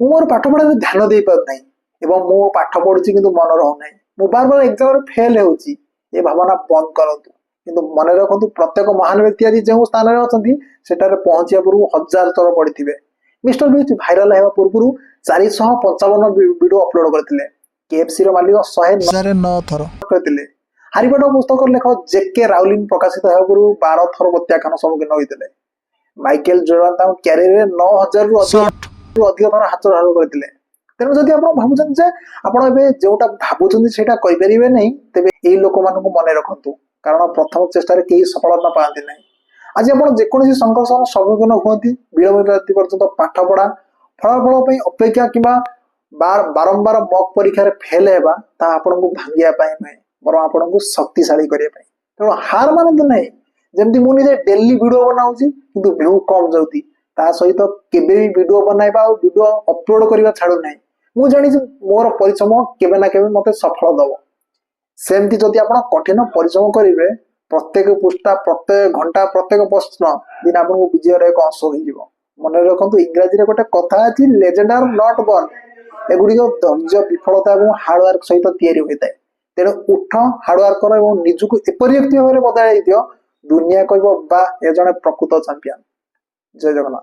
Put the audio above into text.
ମୁଁ ମୋର ପାଠ ପଢାରେ ଧ୍ୟାନ ଦେଇ ପାରୁନାହିଁ ଏବଂ ମୁଁ ପାଠ ପଢୁଛି କିନ୍ତୁ ମନେ ରହୁନାହିଁ, ମୁଁ ବାର ବାର ଏକ୍ସାମରେ ଫେଲ ହେଉଛି, ଏ ଭାବନା ବନ୍ଦ କରନ୍ତୁ। କିନ୍ତୁ ମନେ ରଖନ୍ତୁ, ପ୍ରତ୍ୟେକ ମହାନ ବ୍ୟକ୍ତି ଆଜି ଯେଉଁ ସ୍ଥାନରେ ଅଛନ୍ତି ସେଠାରେ ପହଞ୍ଚିବା ପୂର୍ବରୁ ହଜାର ଥର ପଢିଥିବେ। ମିଷ୍ଟର ବିଷ୍ଟ ଭାଇରାଲ ହେବା ପୂର୍ବରୁ 455 ଭିଡିଓ ଅପଲୋଡ କରିଥିଲେ। KFC ର ମାଲିକ 109 ଥର କରିଥିଲେ। ହାରି ପୋଟର ପୁସ୍ତକ ଲେଖକ JK ରାଉଲିଂ ପ୍ରକାଶିତ ହେବା ପୂର୍ବରୁ 12 ଥର ପ୍ରତ୍ୟାଖ୍ୟାନ ସମ୍ମୁଖୀନ ହୋଇଥିଲେ। ମାଇକେଲ ଜୋର୍ଡାନ ତାଙ୍କ କ୍ୟାରିୟରରେ 9000 ରୁ ଅଧିକ ଥର ହାତର କରିଥିଲେ। ତେଣୁ ଯଦି ଆପଣ ଭାବୁଛନ୍ତି ଯେ ଆପଣ ଏବେ ଯୋଉଟା ଭାବୁଛନ୍ତି ସେଇଟା କହିପାରିବେ ନାହିଁ, ତେବେ ଏଇ ଲୋକମାନଙ୍କୁ ମନେ ରଖନ୍ତୁ, କାରଣ ପ୍ରଥମ ଚେଷ୍ଟାରେ କେହି ସଫଳତା ପାଆନ୍ତି ନାହିଁ। ଆଜି ଆପଣ ଯେକୌଣସି ସଂଘର୍ଷର ସମ୍ମୁଖୀନ ହୁଅନ୍ତି, ବିଳମ୍ବିତ ରାତି ପର୍ଯ୍ୟନ୍ତ ପାଠ ପଢା, ଫଳାଫଳ ପାଇଁ ଅପେକ୍ଷା କିମ୍ବା ବାରମ୍ବାର ମକ୍ ପରୀକ୍ଷାରେ ଫେଲ ହେବା, ତାହା ଆପଣଙ୍କୁ ଭାଙ୍ଗିବା ପାଇଁ ନୁହେଁ, ବରଂ ଆପଣଙ୍କୁ ଶକ୍ତିଶାଳୀ କରିବା ପାଇଁ। ତେଣୁ ହାର ମାନନ୍ତୁ ନାହିଁ। ଯେମିତି ମୁଁ ନିଜେ ଡେଲି ଭିଡିଓ ବନାଉଛି କିନ୍ତୁ ଭ୍ୟୁ କମ ଯାଉଛି, ତା ସହିତ କେବେ ବି ଭିଡିଓ ବନାଇବା ଆଉ ଭିଡିଓ ଅପଲୋଡ କରିବା ଛାଡୁନାହିଁ। ମୁଁ ଜାଣିଛି ମୋର ପରିଶ୍ରମ କେବେ ନା କେବେ ମତେ ସଫଳ ଦବ। ସେମିତି ଯଦି ଆପଣ କଠିନ ପରିଶ୍ରମ କରିବେ, ପ୍ରତ୍ୟେକ ପୃଷ୍ଠା, ପ୍ରତ୍ୟେକ ଘଣ୍ଟା, ପ୍ରତ୍ୟେକ ପ୍ରଶ୍ନ ଦିନ ଆପଣଙ୍କୁ ବିଜୟର ଏକ ଅଂଶ ହେଇଯିବ। ମନେ ରଖନ୍ତୁ, ଇଂରାଜୀରେ ଗୋଟେ କଥା ଅଛି, ଲେଜେଣ୍ଡ ଆର୍ ନଟ୍ ବର୍ନ। ଏଗୁଡିକ ଧୈର୍ଯ୍ୟ, ବିଫଳତା ଏବଂ ହାର୍ଡୱାର୍କ ସହିତ ତିଆରି ହୋଇଥାଏ। ତେଣୁ ଉଠ, ହାର୍ଡୱାର୍କ କର ଏବଂ ନିଜକୁ ଏପରି ବ୍ୟକ୍ତି ଭାବରେ ବଦଳାଇ ଦିଅ, ଦୁନିଆ କହିବ ବା ଏ ଜଣେ ପ୍ରକୃତ ଚାମ୍ପିୟନ। ଜୟ ଜଗନ୍ନାଥ।